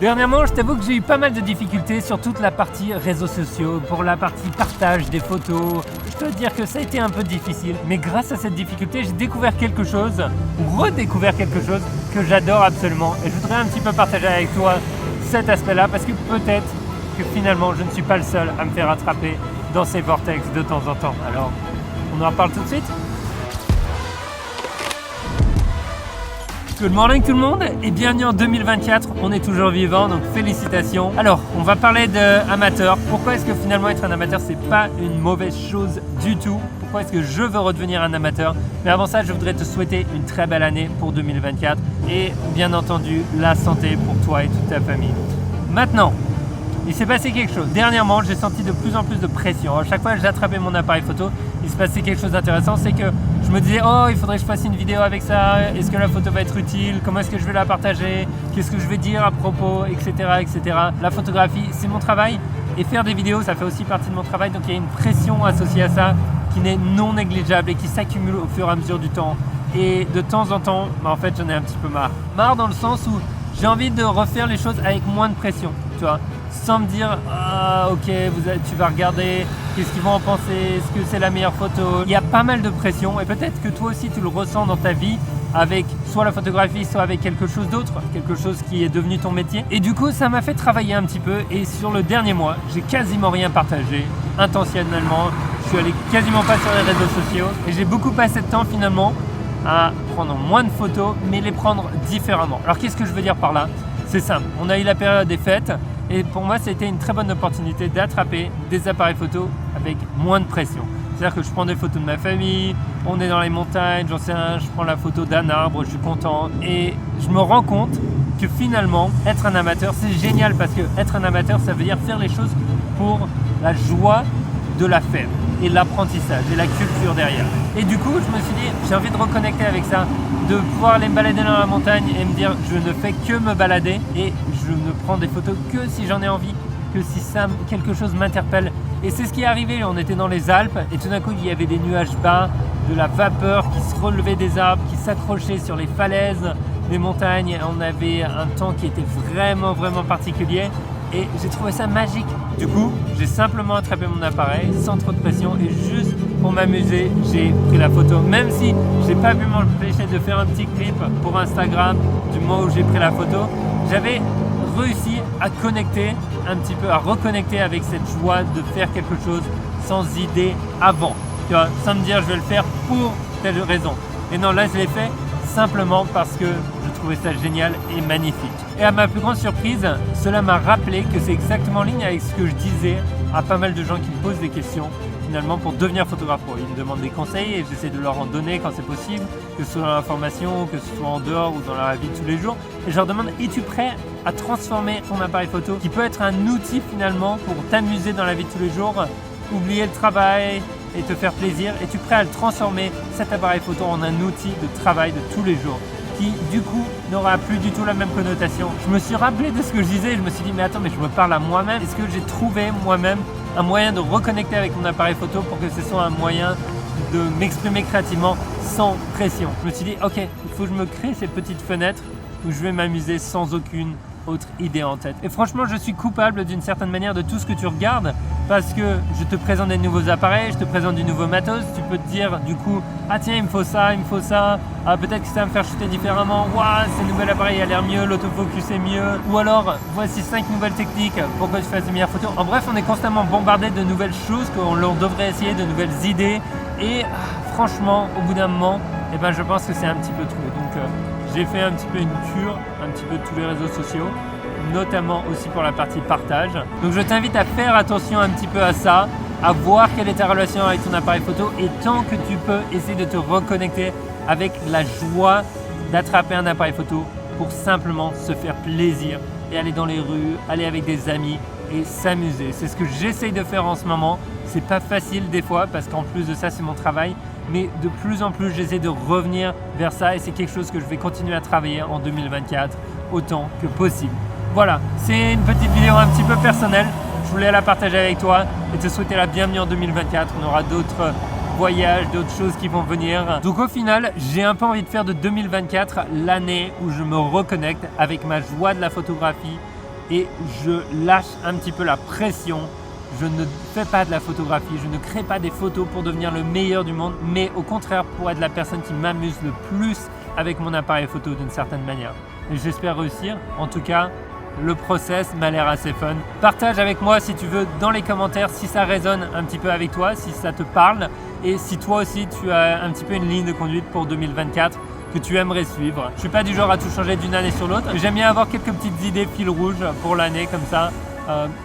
Dernièrement, je t'avoue que j'ai eu pas mal de difficultés sur toute la partie réseaux sociaux, pour la partie partage des photos. Je dois te dire que ça a été un peu difficile, mais grâce à cette difficulté, j'ai découvert quelque chose, ou redécouvert quelque chose que j'adore absolument. Et je voudrais un petit peu partager avec toi cet aspect-là, parce que peut-être que finalement, je ne suis pas le seul à me faire attraper dans ces vortex de temps en temps. Alors, on en parle tout de suite ? Good morning tout le monde et bienvenue en 2024, on est toujours vivant donc félicitations. Alors on va parler d'amateur, pourquoi est-ce que finalement être un amateur c'est pas une mauvaise chose du tout, pourquoi est-ce que je veux redevenir un amateur, mais avant ça je voudrais te souhaiter une très belle année pour 2024 et bien entendu la santé pour toi et toute ta famille. Maintenant, il s'est passé quelque chose. Dernièrement, j'ai senti de plus en plus de pression. À chaque fois que j'attrapais mon appareil photo, il se passait quelque chose d'intéressant. C'est que je me disais, oh, il faudrait que je fasse une vidéo avec ça. Est-ce que la photo va être utile? Comment est-ce que je vais la partager? Qu'est-ce que je vais dire à propos? Etc. etc. La photographie, c'est mon travail. Et faire des vidéos, ça fait aussi partie de mon travail. Donc il y a une pression associée à ça qui n'est non négligeable et qui s'accumule au fur et à mesure du temps. Et de temps en temps, en fait, j'en ai un petit peu marre. Marre dans le sens où j'ai envie de refaire les choses avec moins de pression, tu vois, sans me dire ah ok tu vas regarder, qu'est-ce qu'ils vont en penser, est-ce que c'est la meilleure photo. Il y a pas mal de pression et peut-être que toi aussi tu le ressens dans ta vie avec soit la photographie, soit avec quelque chose d'autre, quelque chose qui est devenu ton métier. Et du coup ça m'a fait travailler un petit peu et sur le dernier mois, j'ai quasiment rien partagé intentionnellement. Je suis allé quasiment pas sur les réseaux sociaux et j'ai beaucoup passé de temps finalement à prendre moins de photos mais les prendre différemment. Alors qu'est-ce que je veux dire par là? C'est simple, on a eu la période des fêtes et pour moi c'était une très bonne opportunité d'attraper des appareils photos avec moins de pression. C'est-à-dire que je prends des photos de ma famille, on est dans les montagnes, j'en sais rien, je prends la photo d'un arbre, je suis content et je me rends compte que finalement être un amateur c'est génial parce que être un amateur ça veut dire faire les choses pour la joie de la faire et l'apprentissage et la culture derrière. Et du coup, je me suis dit, j'ai envie de reconnecter avec ça, de pouvoir aller me balader dans la montagne et me dire, je ne fais que me balader et je ne prends des photos que si j'en ai envie, que si quelque chose m'interpelle. Et c'est ce qui est arrivé, on était dans les Alpes et tout d'un coup, il y avait des nuages bas, de la vapeur qui se relevait des arbres, qui s'accrochait sur les falaises des montagnes. On avait un temps qui était vraiment, vraiment particulier. Et j'ai trouvé ça magique. Du coup, j'ai simplement attrapé mon appareil sans trop de pression et juste pour m'amuser, j'ai pris la photo. Même si j'ai pas pu m'empêcher de faire un petit clip pour Instagram du moment où j'ai pris la photo, j'avais réussi à connecter un petit peu, à reconnecter avec cette joie de faire quelque chose sans idée avant. Tu vois, sans me dire je vais le faire pour telle raison. Et non, là je l'ai fait simplement parce que je trouvais ça génial et magnifique. Et à ma plus grande surprise, cela m'a rappelé que c'est exactement en ligne avec ce que je disais à pas mal de gens qui me posent des questions finalement pour devenir photographe pro. Ils me demandent des conseils et j'essaie de leur en donner quand c'est possible, que ce soit dans l'information, que ce soit en dehors ou dans la vie de tous les jours. Et je leur demande, es-tu prêt à transformer ton appareil photo qui peut être un outil finalement pour t'amuser dans la vie de tous les jours, oublier le travail et te faire plaisir, es-tu prêt à le transformer cet appareil photo en un outil de travail de tous les jours qui du coup n'aura plus du tout la même connotation. Je me suis rappelé de ce que je disais et je me suis dit mais attends mais je me parle à moi-même. Est-ce que j'ai trouvé moi-même un moyen de reconnecter avec mon appareil photo pour que ce soit un moyen de m'exprimer créativement sans pression? Je me suis dit ok, il faut que je me crée cette petite fenêtre où je vais m'amuser sans aucune autre idée en tête. Et franchement, je suis coupable d'une certaine manière de tout ce que tu regardes parce que je te présente des nouveaux appareils, je te présente du nouveau matos, tu peux te dire du coup, ah tiens, il me faut ça, ah peut-être que ça va me faire shooter différemment, waouh, ce nouvel appareil a l'air mieux, l'autofocus est mieux, ou alors, voici 5 nouvelles techniques pour que tu fasses de meilleures photos. En bref, on est constamment bombardé de nouvelles choses qu'on devrait essayer, de nouvelles idées et franchement, au bout d'un moment, je pense que c'est un petit peu trop. Donc, j'ai fait un petit peu une cure, un petit peu de tous les réseaux sociaux, notamment aussi pour la partie partage. Donc je t'invite à faire attention un petit peu à ça, à voir quelle est ta relation avec ton appareil photo et tant que tu peux, essayer de te reconnecter avec la joie d'attraper un appareil photo pour simplement se faire plaisir et aller dans les rues, aller avec des amis et s'amuser. C'est ce que j'essaye de faire en ce moment. C'est pas facile des fois parce qu'en plus de ça c'est mon travail, mais de plus en plus j'essaie de revenir vers ça et c'est quelque chose que je vais continuer à travailler en 2024 autant que possible. Voilà, c'est une petite vidéo un petit peu personnelle, je voulais la partager avec toi et te souhaiter la bienvenue en 2024. On aura d'autres voyages, d'autres choses qui vont venir. Donc au final, j'ai un peu envie de faire de 2024 l'année où je me reconnecte avec ma joie de la photographie et je lâche un petit peu la pression. Je ne fais pas de la photographie, je ne crée pas des photos pour devenir le meilleur du monde, mais au contraire pour être la personne qui m'amuse le plus avec mon appareil photo d'une certaine manière. Et j'espère réussir. En tout cas, le process m'a l'air assez fun. Partage avec moi si tu veux dans les commentaires si ça résonne un petit peu avec toi, si ça te parle et si toi aussi tu as un petit peu une ligne de conduite pour 2024 que tu aimerais suivre. Je suis pas du genre à tout changer d'une année sur l'autre. J'aime bien avoir quelques petites idées fil rouge pour l'année comme ça.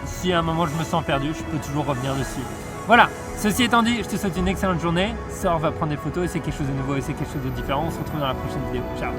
Si à un moment je me sens perdu, je peux toujours revenir dessus. Voilà, ceci étant dit, je te souhaite une excellente journée. Sors, va prendre des photos et c'est quelque chose de nouveau et c'est quelque chose de différent. On se retrouve dans la prochaine vidéo. Ciao.